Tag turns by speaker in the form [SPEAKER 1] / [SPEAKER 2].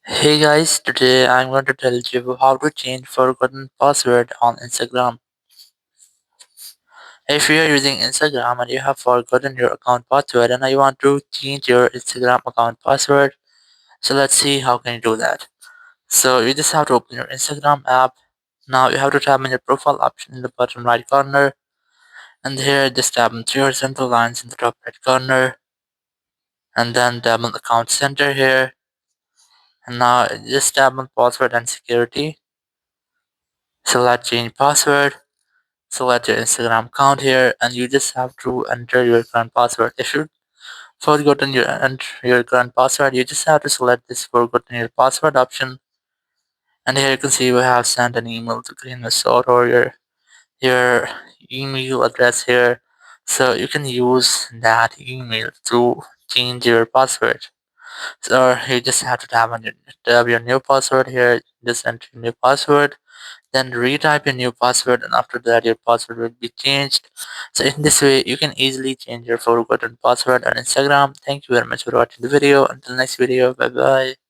[SPEAKER 1] Hey guys, today I'm going to tell you how to change forgotten password on Instagram. If you are using Instagram and you have forgotten your account password and you want to change your Instagram account password, so let's see how can you do that. So you just have to open your Instagram app. Now you have to tap on your profile option in the bottom right corner, and here just tap on three horizontal lines in the top right corner, and then tap on account center here, and now just tap on password and security. Select change password. Select your Instagram account here, and you just have to enter your current password. If you forgotten your enter your current password, you just have to select this forgotten your password option, and here you can see we have sent an email to Green Resort or your email address here, so you can use that email to change your password. So you just have to tab your new password here. Just enter your new password, then retype your new password, and after that your password will be changed. So in this way you can easily change your forgotten password on Instagram. Thank you very much for watching the video. Until next video, bye bye.